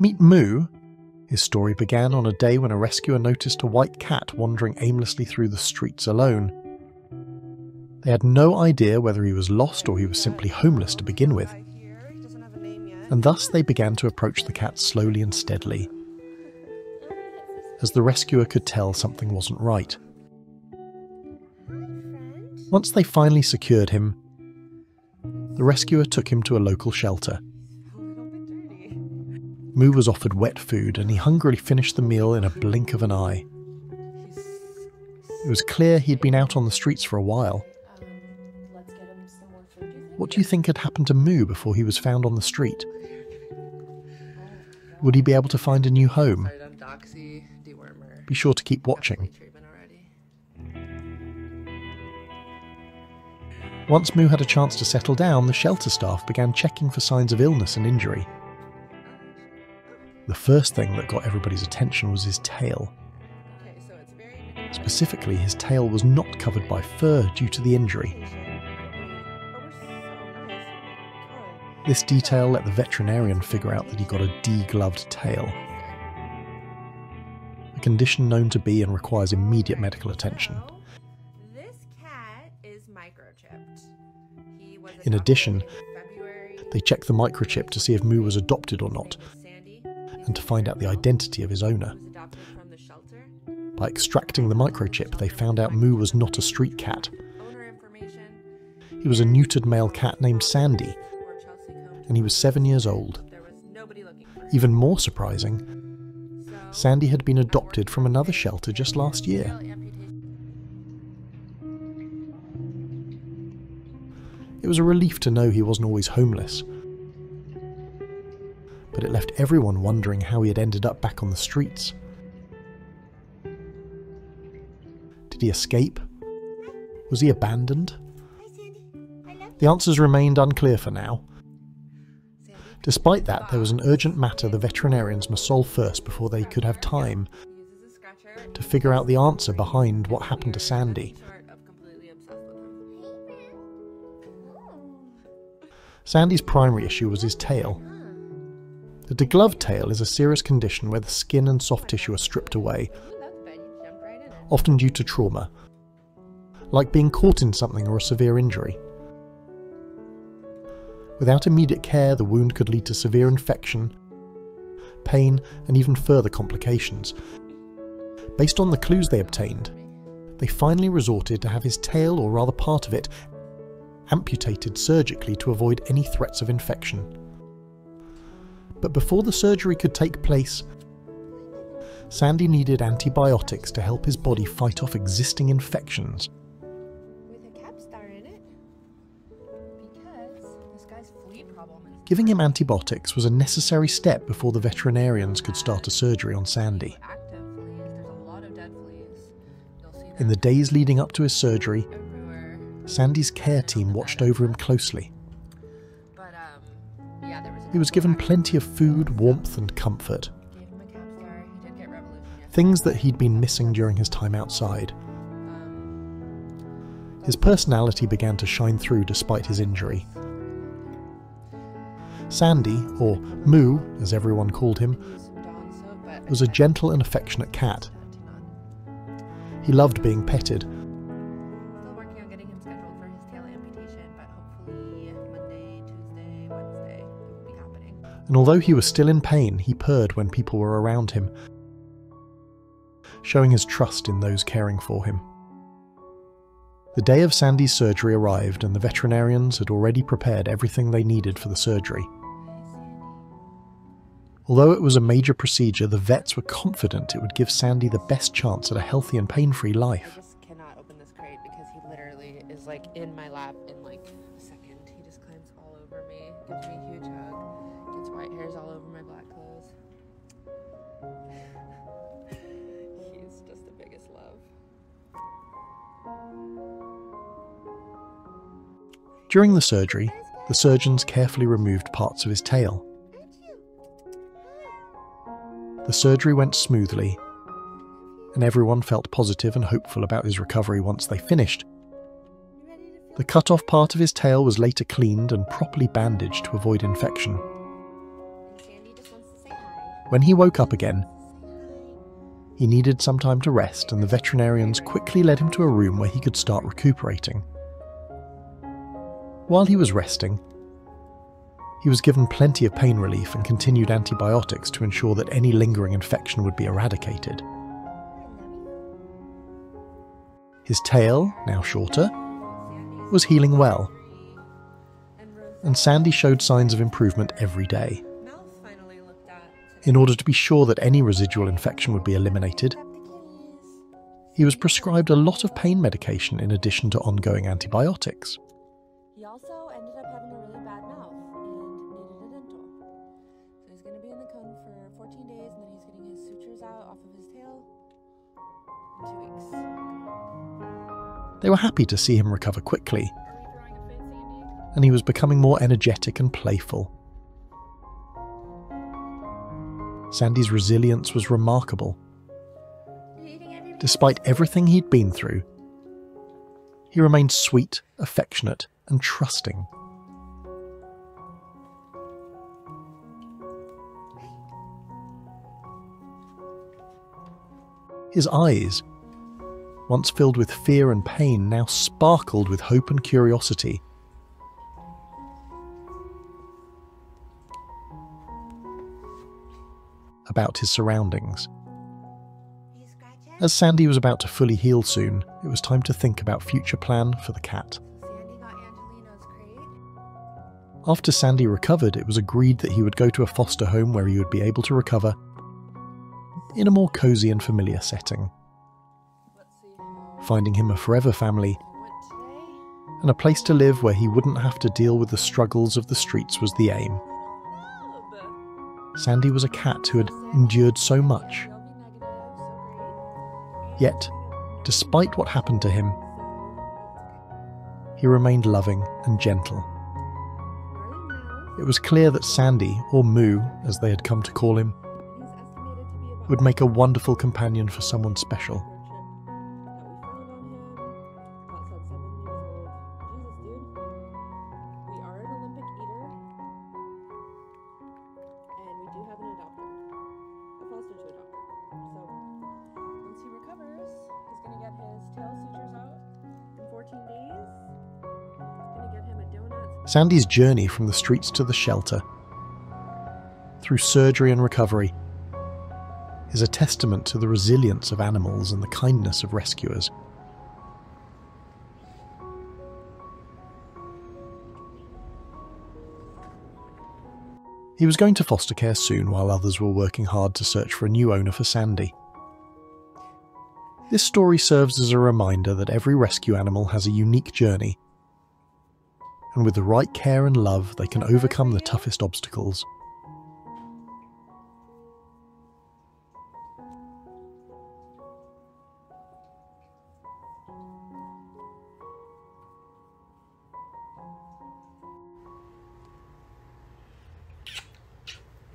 Meet Moo. His story began on a day when a rescuer noticed a white cat wandering aimlessly through the streets alone. They had no idea whether he was lost or he was simply homeless to begin with, and thus they began to approach the cat slowly and steadily, as the rescuer could tell something wasn't right. Once they finally secured him, the rescuer took him to a local shelter. Moo was offered wet food and he hungrily finished the meal in a blink of an eye. It was clear he'd been out on the streets for a while. What do you think had happened to Moo before he was found on the street? Would he be able to find a new home? Be sure to keep watching. Once Moo had a chance to settle down, the shelter staff began checking for signs of illness and injury. The first thing that got everybody's attention was his tail. Specifically, his tail was not covered by fur due to the injury. This detail let the veterinarian figure out that he got a degloved tail, a condition known to be and requires immediate medical attention. This cat is microchipped. In addition, they checked the microchip to see if Moo was adopted or not, and to find out the identity of his owner. By extracting the microchip, they found out Moo was not a street cat. He was a neutered male cat named Sandy, and he was 7 years old. Even more surprising, Sandy had been adopted from another shelter just last year. It was a relief to know he wasn't always homeless, but it left everyone wondering how he had ended up back on the streets. Did he escape? Was he abandoned? The answers remained unclear for now. Despite that, there was an urgent matter the veterinarians must solve first before they could have time to figure out the answer behind what happened to Sandy. Sandy's primary issue was his tail. The degloved tail is a serious condition where the skin and soft tissue are stripped away, often due to trauma, like being caught in something or a severe injury. Without immediate care, the wound could lead to severe infection, pain, and even further complications. Based on the clues they obtained, they finally resorted to have his tail, or rather part of it, amputated surgically to avoid any threats of infection. But before the surgery could take place, Sandy needed antibiotics to help his body fight off existing infections. Giving him antibiotics was a necessary step before the veterinarians could start a surgery on Sandy. In the days leading up to his surgery, Sandy's care team watched over him closely. He was given plenty of food, warmth, and comfort. Things that he'd been missing during his time outside. His personality began to shine through despite his injury. Sandy, or Moo as everyone called him, was a gentle and affectionate cat. He loved being petted. Still working on getting him scheduled for his tail amputation, but hopefully Monday, Tuesday, Wednesday it will be happening. And although he was still in pain, he purred when people were around him, showing his trust in those caring for him. The day of Sandy's surgery arrived, and the veterinarians had already prepared everything they needed for the surgery. Although it was a major procedure, the vets were confident it would give Sandy the best chance at a healthy and pain-free life. I just cannot open this crate because he literally is like in my lap in like a second. He just climbs all over me, gives me a huge hug, gets white hairs all over my black clothes. He's just the biggest love. During the surgery, the surgeons carefully removed parts of his tail. The surgery went smoothly, and everyone felt positive and hopeful about his recovery once they finished. The cut-off part of his tail was later cleaned and properly bandaged to avoid infection. Sandy just wants to say hi. When he woke up again, he needed some time to rest, and the veterinarians quickly led him to a room where he could start recuperating. While he was resting, he was given plenty of pain relief and continued antibiotics to ensure that any lingering infection would be eradicated. His tail, now shorter, was healing well, and Sandy showed signs of improvement every day. In order to be sure that any residual infection would be eliminated, he was prescribed a lot of pain medication in addition to ongoing antibiotics. He also ended up having a really bad mouth and needed a dental. So he's going to be in the cone for 14 days, and then he's getting his sutures out off of his tail in 2 weeks. They were happy to see him recover quickly, and he was becoming more energetic and playful. Sandy's resilience was remarkable. Despite everything he'd been through, he remained sweet, affectionate, and trusting. His eyes, once filled with fear and pain, now sparkled with hope and curiosity. About his surroundings. As Sandy was about to fully heal soon, it was time to think about future plan for the cat. After Sandy recovered, it was agreed that he would go to a foster home where he would be able to recover in a more cozy and familiar setting. Finding him a forever family and a place to live where he wouldn't have to deal with the struggles of the streets was the aim. Sandy was a cat who had endured so much. Yet, despite what happened to him, he remained loving and gentle. It was clear that Sandy, or Moo, as they had come to call him, would make a wonderful companion for someone special. Sandy's journey from the streets to the shelter, through surgery and recovery, is a testament to the resilience of animals and the kindness of rescuers. He was going to foster care soon while others were working hard to search for a new owner for Sandy. This story serves as a reminder that every rescue animal has a unique journey, and with the right care and love, they can overcome the toughest obstacles.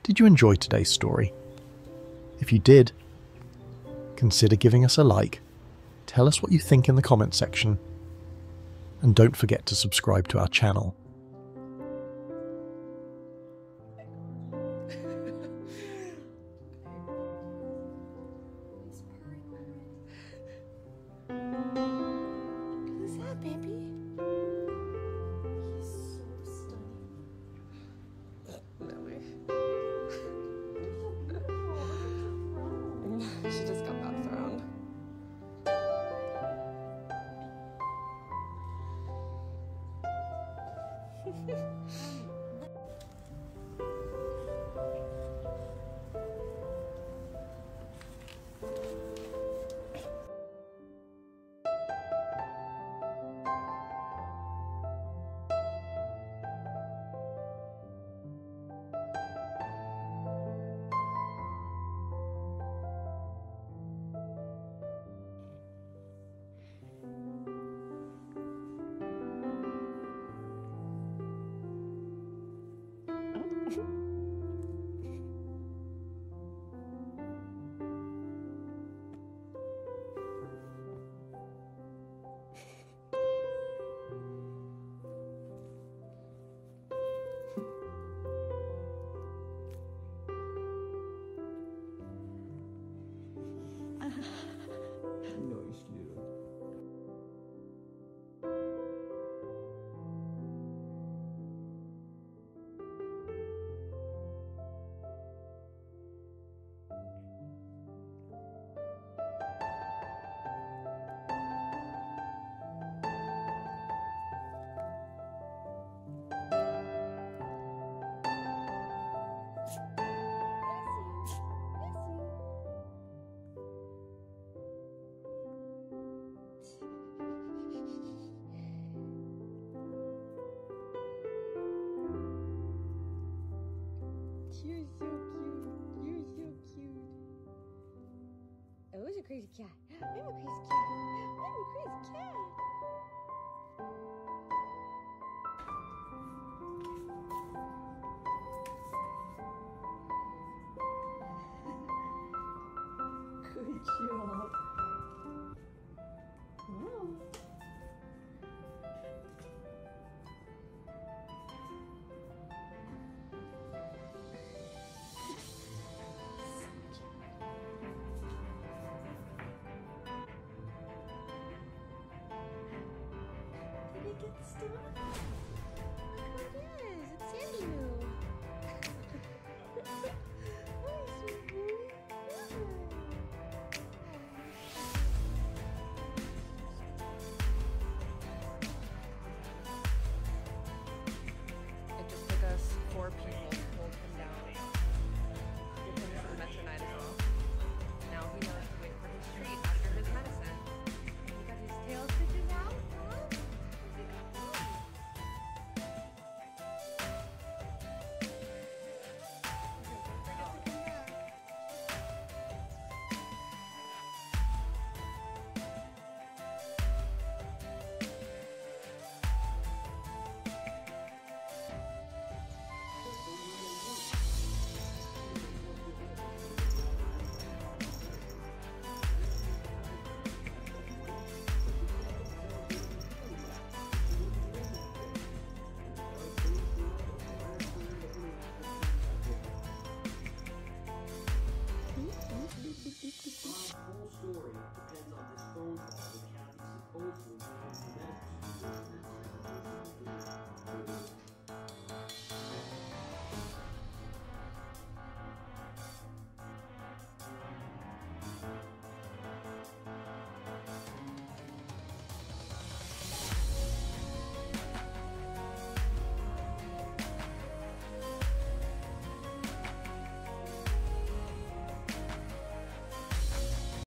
Did you enjoy today's story? If you did, consider giving us a like, tell us what you think in the comment section, and don't forget to subscribe to our channel. Who's that, baby? He's so stunning. She just got that throne. crazy cat. I'm a crazy cat. I'm a crazy cat. Good job. Oh. Did it get stuck? Look who it is. It's Sandy Moo. Hi, sweet boo. It just took us 4 people to hold him down, give him some metronidazole. Now he knows to wait for his treat after his medicine. He got his tail stitches out, huh? Our whole story depends on this phone call with Kathy supposedly being the medical student.